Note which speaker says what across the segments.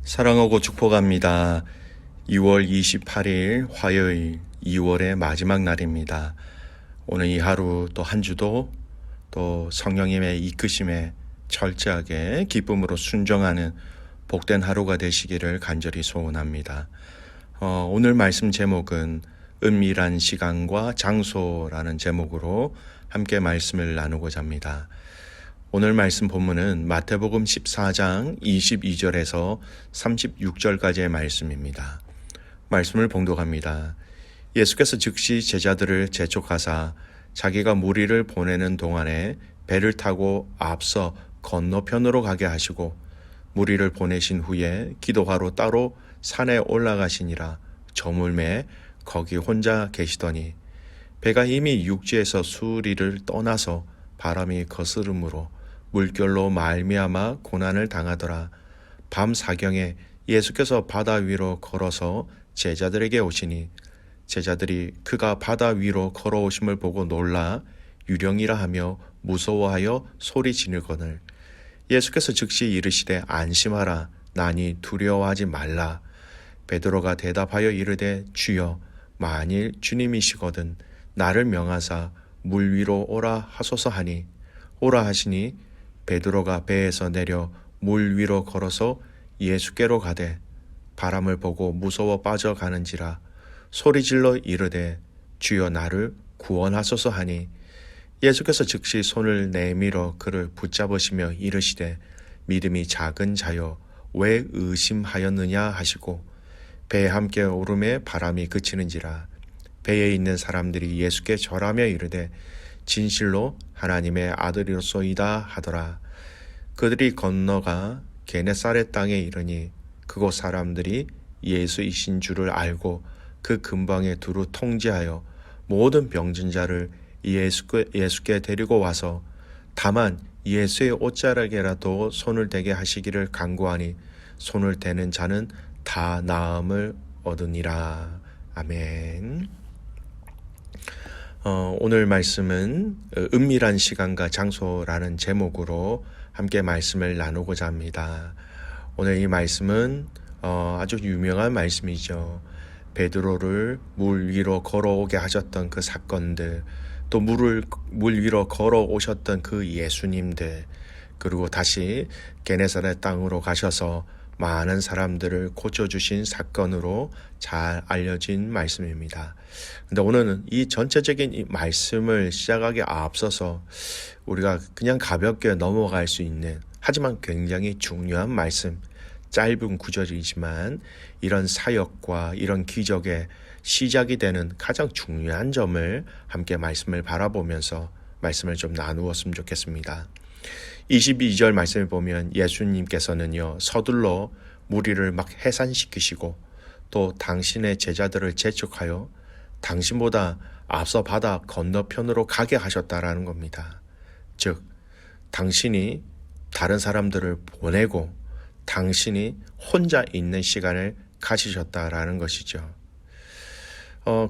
Speaker 1: 사랑하고 축복합니다. 2월 28일 화요일 2월의 마지막 날입니다. 오늘 이 하루 또 한 주도 또 성령님의 이끄심에 철저하게 기쁨으로 순종하는 복된 하루가 되시기를 간절히 소원합니다. 오늘 말씀 제목은 은밀한 시간과 장소라는 제목으로 함께 말씀을 나누고자 합니다. 오늘 말씀 본문은 마태복음 14장 22절에서 36절까지의 말씀입니다. 말씀을 봉독합니다. 예수께서 즉시 제자들을 재촉하사 자기가 무리를 보내는 동안에 배를 타고 앞서 건너편으로 가게 하시고 무리를 보내신 후에 기도하러 따로 산에 올라가시니라. 저물매 거기 혼자 계시더니 배가 이미 육지에서 수리를 떠나서 바람이 거스름으로 물결로 말미암아 고난을 당하더라. 밤 사경에 예수께서 바다 위로 걸어서 제자들에게 오시니 제자들이 그가 바다 위로 걸어오심을 보고 놀라 유령이라 하며 무서워하여 소리 지르거늘 예수께서 즉시 이르시되 안심하라 나니 두려워하지 말라. 베드로가 대답하여 이르되 주여 만일 주님이시거든 나를 명하사 물 위로 오라 하소서 하니 오라 하시니 베드로가 배에서 내려 물 위로 걸어서 예수께로 가되 바람을 보고 무서워 빠져가는지라 소리질러 이르되 주여 나를 구원하소서 하니 예수께서 즉시 손을 내밀어 그를 붙잡으시며 이르시되 믿음이 작은 자여 왜 의심하였느냐 하시고 배에 함께 오름에 바람이 그치는지라 배에 있는 사람들이 예수께 절하며 이르되 진실로 하나님의 아들이로소이다 하더라. 그들이 건너가 게네사렛 땅에 이르니 그곳 사람들이 예수이신 줄을 알고 그 근방에 두루 통제하여 모든 병든 자를 예수께 데리고 와서 다만 예수의 옷자락에라도 손을 대게 하시기를 간구하니 손을 대는 자는 다 나음을 얻으니라. 아멘. 오늘 말씀은 은밀한 시간과 장소라는 제목으로 함께 말씀을 나누고자 합니다. 오늘 이 말씀은 아주 유명한 말씀이죠. 베드로를 물 위로 걸어오게 하셨던 그 사건들, 또 물 위로 걸어오셨던 그 예수님들, 그리고 다시 게네사렛 땅으로 가셔서 많은 사람들을 고쳐주신 사건으로 잘 알려진 말씀입니다. 근데 오늘은 이 전체적인 이 말씀을 시작하기에 앞서서 우리가 그냥 가볍게 넘어갈 수 있는 하지만 굉장히 중요한 말씀, 짧은 구절이지만 이런 사역과 이런 기적의 시작이 되는 가장 중요한 점을 함께 말씀을 바라보면서 말씀을 좀 나누었으면 좋겠습니다. 22절 말씀을 보면 예수님께서는요 서둘러 무리를 막 해산시키시고 또 당신의 제자들을 재촉하여 당신보다 앞서 바다 건너편으로 가게 하셨다라는 겁니다. 즉 당신이 다른 사람들을 보내고 당신이 혼자 있는 시간을 가지셨다라는 것이죠.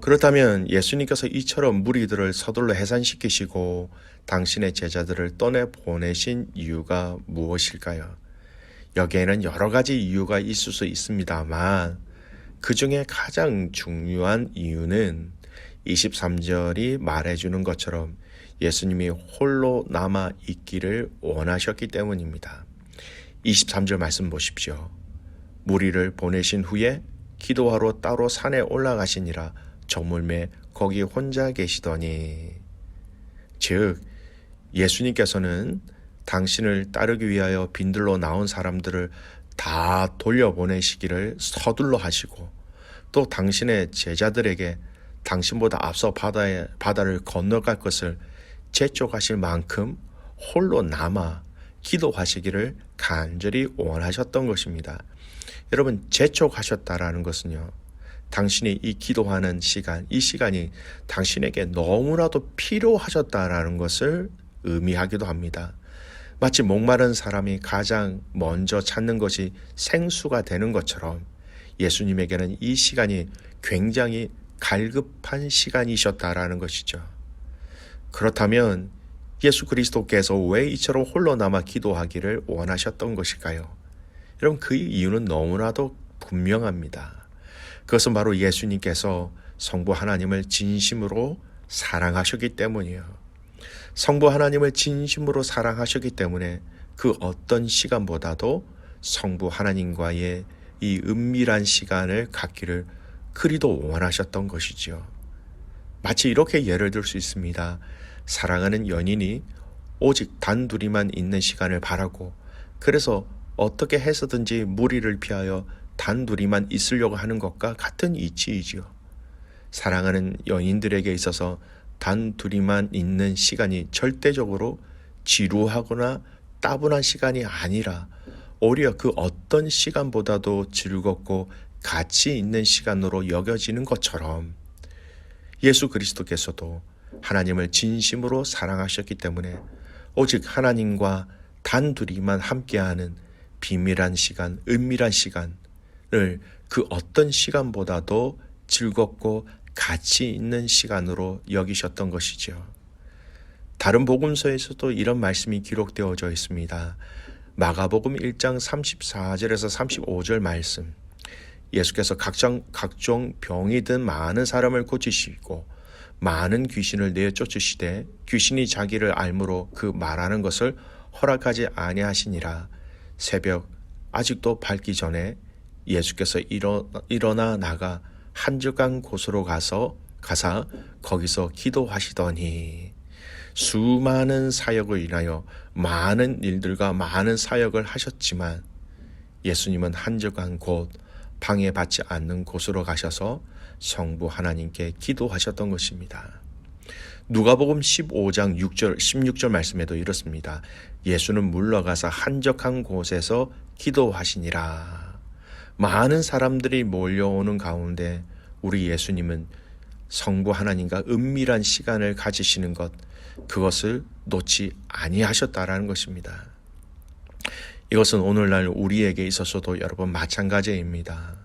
Speaker 1: 그렇다면 예수님께서 이처럼 무리들을 서둘러 해산시키시고 당신의 제자들을 떠내 보내신 이유가 무엇일까요? 여기에는 여러 가지 이유가 있을 수 있습니다만 그 중에 가장 중요한 이유는 23절이 말해주는 것처럼 예수님이 홀로 남아 있기를 원하셨기 때문입니다. 23절 말씀 보십시오. 무리를 보내신 후에 기도하러 따로 산에 올라가시니라. 저물매 거기 혼자 계시더니 즉 예수님께서는 당신을 따르기 위하여 빈들로 나온 사람들을 다 돌려보내시기를 서둘러 하시고 또 당신의 제자들에게 당신보다 앞서 바다를 건너갈 것을 재촉하실 만큼 홀로 남아 기도하시기를 간절히 원하셨던 것입니다. 여러분 재촉하셨다라는 것은요 당신이 이 기도하는 시간, 이 시간이 당신에게 너무나도 필요하셨다라는 것을 의미하기도 합니다. 마치 목마른 사람이 가장 먼저 찾는 것이 생수가 되는 것처럼 예수님에게는 이 시간이 굉장히 갈급한 시간이셨다라는 것이죠. 그렇다면 예수 그리스도께서 왜 이처럼 홀로 남아 기도하기를 원하셨던 것일까요? 여러분, 그 이유는 너무나도 분명합니다. 그것은 바로 예수님께서 성부 하나님을 진심으로 사랑하셨기 때문이에요. 성부 하나님을 진심으로 사랑하셨기 때문에 그 어떤 시간보다도 성부 하나님과의 이 은밀한 시간을 갖기를 그리도 원하셨던 것이지요. 마치 이렇게 예를 들 수 있습니다. 사랑하는 연인이 오직 단둘이만 있는 시간을 바라고, 그래서 어떻게 해서든지 무리를 피하여 단둘이만 있으려고 하는 것과 같은 이치이지요. 사랑하는 연인들에게 있어서 단둘이만 있는 시간이 절대적으로 지루하거나 따분한 시간이 아니라 오히려 그 어떤 시간보다도 즐겁고 가치 있는 시간으로 여겨지는 것처럼 예수 그리스도께서도 하나님을 진심으로 사랑하셨기 때문에 오직 하나님과 단둘이만 함께하는 비밀한 시간, 은밀한 시간을 그 어떤 시간보다도 즐겁고 가치 있는 시간으로 여기셨던 것이죠. 다른 복음서에서도 이런 말씀이 기록되어져 있습니다. 마가복음 1장 34절에서 35절 말씀. 예수께서 각종 병이 든 많은 사람을 고치시고 많은 귀신을 내어 쫓으시되 귀신이 자기를 알므로 그 말하는 것을 허락하지 아니하시니라. 새벽 아직도 밝기 전에 예수께서 일어나 나가 한적한 곳으로 가사 거기서 기도하시더니 수많은 사역을 인하여 많은 일들과 많은 사역을 하셨지만 예수님은 한적한 곳, 방해받지 않는 곳으로 가셔서 성부 하나님께 기도하셨던 것입니다. 누가복음 15장 16절 말씀에도 이렇습니다. 예수는 물러가서 한적한 곳에서 기도하시니라. 많은 사람들이 몰려오는 가운데 우리 예수님은 성부 하나님과 은밀한 시간을 가지시는 것, 그것을 놓지 아니하셨다라는 것입니다. 이것은 오늘날 우리에게 있어서도 여러분 마찬가지입니다.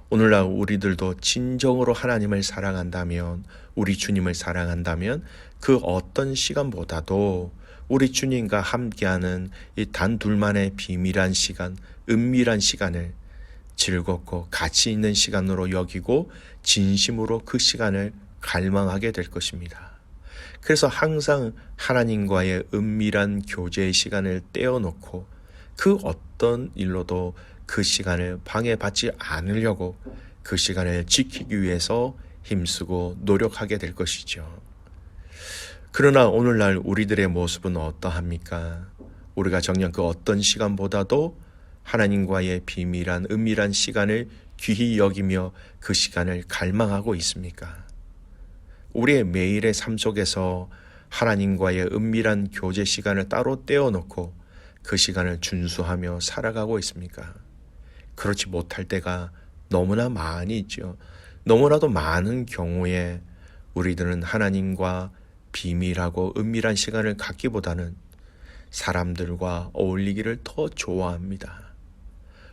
Speaker 1: 오늘날 우리들도 진정으로 하나님을 사랑한다면, 우리 주님을 사랑한다면 그 어떤 시간보다도 우리 주님과 함께하는 이 단둘만의 비밀한 시간, 은밀한 시간을 즐겁고 가치 있는 시간으로 여기고 진심으로 그 시간을 갈망하게 될 것입니다. 그래서 항상 하나님과의 은밀한 교제의 시간을 떼어놓고 그 어떤 일로도 그 시간을 방해받지 않으려고 그 시간을 지키기 위해서 힘쓰고 노력하게 될 것이죠. 그러나 오늘날 우리들의 모습은 어떠합니까? 우리가 정녕 그 어떤 시간보다도 하나님과의 비밀한 은밀한 시간을 귀히 여기며 그 시간을 갈망하고 있습니까? 우리의 매일의 삶 속에서 하나님과의 은밀한 교제 시간을 따로 떼어놓고 그 시간을 준수하며 살아가고 있습니까? 그렇지 못할 때가 너무나 많이 있죠. 너무나도 많은 경우에 우리들은 하나님과 비밀하고 은밀한 시간을 갖기보다는 사람들과 어울리기를 더 좋아합니다.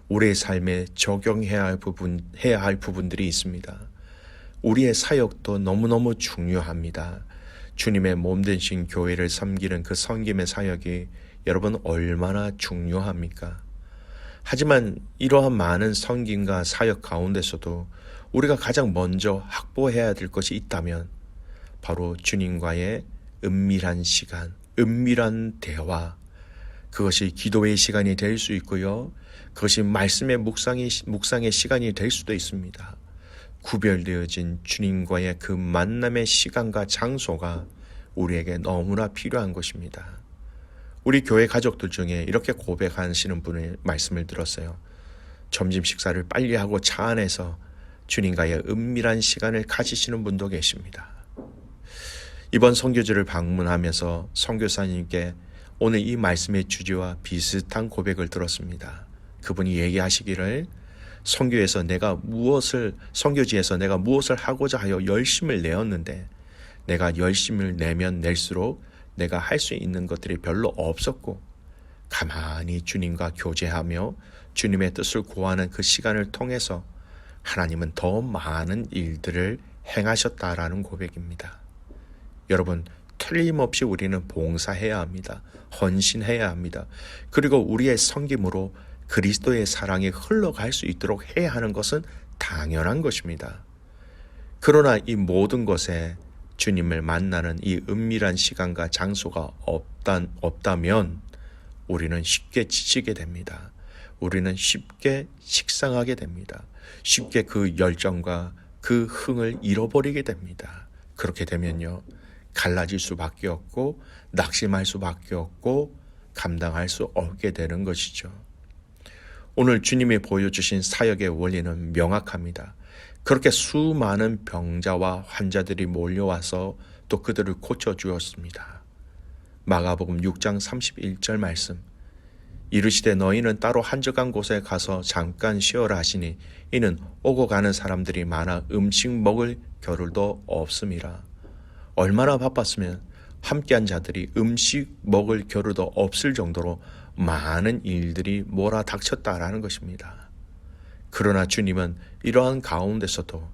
Speaker 1: 우리의 삶에 적용해야 할 부분들이 있습니다. 우리의 사역도 너무너무 중요합니다. 주님의 몸되신 교회를 섬기는 그 섬김의 사역이 여러분 얼마나 중요합니까? 하지만 이러한 많은 섬김과 사역 가운데서도 우리가 가장 먼저 확보해야 될 것이 있다면 바로 주님과의 은밀한 시간, 은밀한 대화, 그것이 기도의 시간이 될 수 있고요. 그것이 말씀의 묵상의 시간이 될 수도 있습니다. 구별되어진 주님과의 그 만남의 시간과 장소가 우리에게 너무나 필요한 것입니다. 우리 교회 가족들 중에 이렇게 고백하시는 분의 말씀을 들었어요. 점심 식사를 빨리 하고 차 안에서 주님과의 은밀한 시간을 가지시는 분도 계십니다. 이번 선교지를 방문하면서 선교사님께 오늘 이 말씀의 주제와 비슷한 고백을 들었습니다. 그분이 얘기하시기를 선교지에서 내가 무엇을 하고자 하여 열심을 내었는데 내가 열심을 내면 낼수록 내가 할 수 있는 것들이 별로 없었고 가만히 주님과 교제하며 주님의 뜻을 구하는 그 시간을 통해서 하나님은 더 많은 일들을 행하셨다라는 고백입니다. 여러분, 틀림없이 우리는 봉사해야 합니다. 헌신해야 합니다. 그리고 우리의 섬김으로 그리스도의 사랑이 흘러갈 수 있도록 해야 하는 것은 당연한 것입니다. 그러나 이 모든 것에 주님을 만나는 이 은밀한 시간과 장소가 없다면 우리는 쉽게 지치게 됩니다. 우리는 쉽게 식상하게 됩니다. 쉽게 그 열정과 그 흥을 잃어버리게 됩니다. 그렇게 되면요, 갈라질 수밖에 없고 낙심할 수밖에 없고 감당할 수 없게 되는 것이죠. 오늘 주님이 보여주신 사역의 원리는 명확합니다. 그렇게 수많은 병자와 환자들이 몰려와서 또 그들을 고쳐주었습니다. 마가복음 6장 31절 말씀, 이르시되 너희는 따로 한적한 곳에 가서 잠깐 쉬어라 하시니 이는 오고 가는 사람들이 많아 음식 먹을 겨를도 없음이라. 얼마나 바빴으면 함께한 자들이 음식 먹을 겨를도 없을 정도로 많은 일들이 몰아닥쳤다라는 것입니다. 그러나 주님은 이러한 가운데서도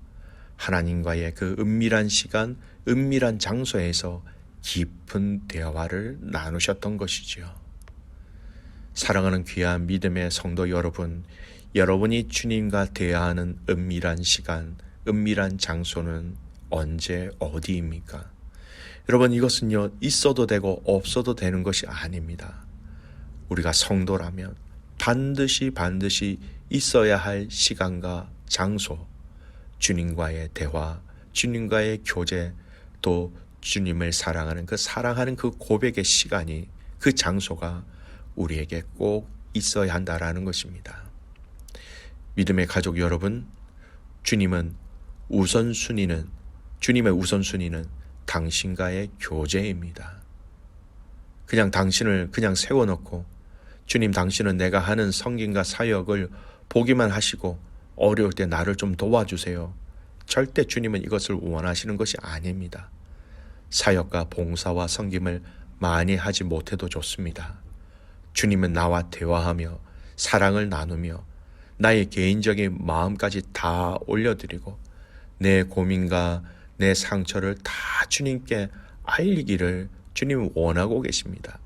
Speaker 1: 하나님과의 그 은밀한 시간, 은밀한 장소에서 깊은 대화를 나누셨던 것이지요. 사랑하는 귀한 믿음의 성도 여러분, 여러분이 주님과 대화하는 은밀한 시간, 은밀한 장소는 언제 어디입니까? 여러분, 이것은요, 있어도 되고 없어도 되는 것이 아닙니다. 우리가 성도라면 반드시 있어야 할 시간과 장소, 주님과의 대화, 주님과의 교제, 또 주님을 사랑하는 그 고백의 시간이, 그 장소가 우리에게 꼭 있어야 한다라는 것입니다. 믿음의 가족 여러분, 주님의 우선순위는 당신과의 교제입니다. 그냥 당신을 세워놓고 주님, 당신은 내가 하는 성김과 사역을 보기만 하시고 어려울 때 나를 좀 도와주세요. 절대 주님은 이것을 원하시는 것이 아닙니다. 사역과 봉사와 성김을 많이 하지 못해도 좋습니다. 주님은 나와 대화하며 사랑을 나누며 나의 개인적인 마음까지 다 올려드리고 내 고민과 내 상처를 다 주님께 알리기를 주님은 원하고 계십니다.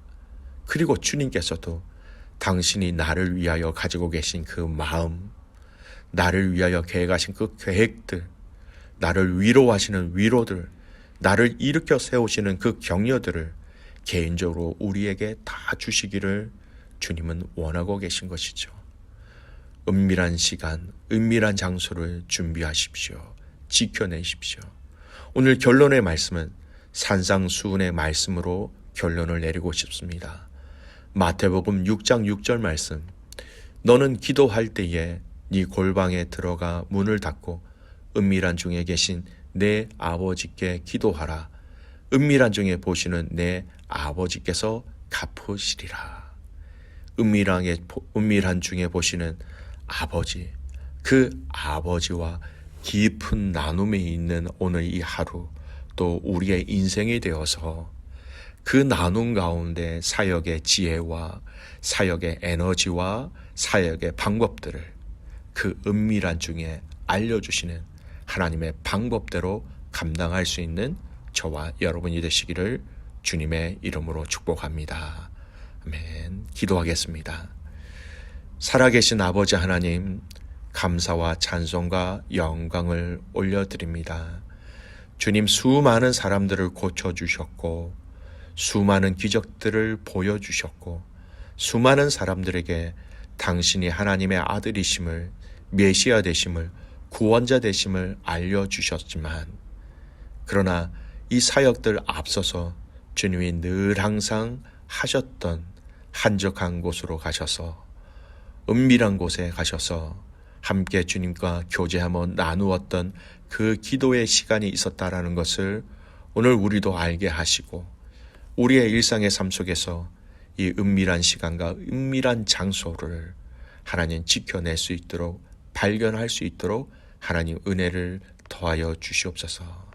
Speaker 1: 그리고 주님께서도 당신이 나를 위하여 가지고 계신 그 마음, 나를 위하여 계획하신 그 계획들, 나를 위로하시는 위로들, 나를 일으켜 세우시는 그 격려들을 개인적으로 우리에게 다 주시기를 주님은 원하고 계신 것이죠. 은밀한 시간, 은밀한 장소를 준비하십시오. 지켜내십시오. 오늘 결론의 말씀은 산상수훈의 말씀으로 결론을 내리고 싶습니다. 마태복음 6장 6절 말씀, 너는 기도할 때에 네 골방에 들어가 문을 닫고 은밀한 중에 계신 내 아버지께 기도하라. 은밀한 중에 보시는 내 아버지께서 갚으시리라. 은밀한 중에 보시는 아버지, 그 아버지와 깊은 나눔에 있는 오늘 이 하루, 또 우리의 인생이 되어서 그 나눔 가운데 사역의 지혜와 사역의 에너지와 사역의 방법들을 그 은밀한 중에 알려주시는 하나님의 방법대로 감당할 수 있는 저와 여러분이 되시기를 주님의 이름으로 축복합니다. 아멘. 기도하겠습니다. 살아계신 아버지 하나님, 감사와 찬송과 영광을 올려드립니다. 주님, 수많은 사람들을 고쳐주셨고 수많은 기적들을 보여주셨고 수많은 사람들에게 당신이 하나님의 아들이심을, 메시아 되심을, 구원자 되심을 알려주셨지만, 그러나 이 사역들 앞서서 주님이 늘 항상 하셨던 한적한 곳으로 가셔서, 은밀한 곳에 가셔서 함께 주님과 교제하며 나누었던 그 기도의 시간이 있었다라는 것을 오늘 우리도 알게 하시고, 우리의 일상의 삶 속에서 이 은밀한 시간과 은밀한 장소를 하나님 지켜낼 수 있도록, 발견할 수 있도록 하나님 은혜를 더하여 주시옵소서.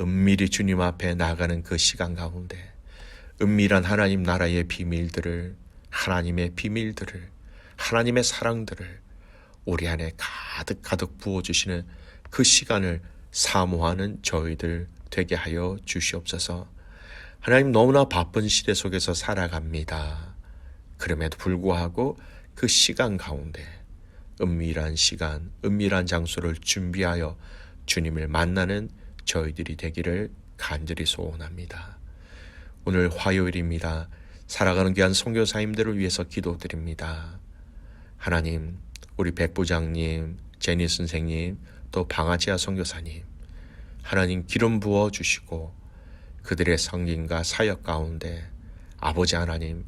Speaker 1: 은밀히 주님 앞에 나가는 그 시간 가운데 은밀한 하나님 나라의 비밀들을, 하나님의 비밀들을, 하나님의 사랑들을 우리 안에 가득 부어주시는 그 시간을 사모하는 저희들 되게 하여 주시옵소서. 하나님, 너무나 바쁜 시대 속에서 살아갑니다. 그럼에도 불구하고 그 시간 가운데 은밀한 시간, 은밀한 장소를 준비하여 주님을 만나는 저희들이 되기를 간절히 소원합니다. 오늘 화요일입니다. 살아가는 귀한 선교사님들을 위해서 기도드립니다. 하나님, 우리 백부장님, 제니 선생님, 또 방아지아 선교사님, 하나님 기름 부어 주시고 그들의 성김과 사역 가운데 아버지 하나님,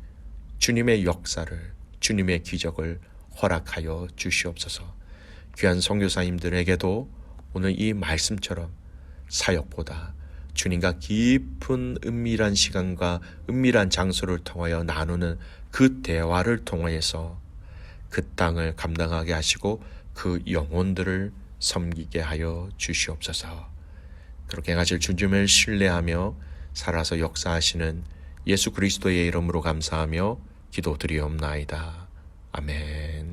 Speaker 1: 주님의 역사를, 주님의 기적을 허락하여 주시옵소서. 귀한 선교사님들에게도 오늘 이 말씀처럼 사역보다 주님과 깊은 은밀한 시간과 은밀한 장소를 통하여 나누는 그 대화를 통하여서 그 땅을 감당하게 하시고 그 영혼들을 섬기게 하여 주시옵소서. 그렇게 하실 주님을 신뢰하며 살아서 역사하시는 예수 그리스도의 이름으로 감사하며 기도드리옵나이다. 아멘.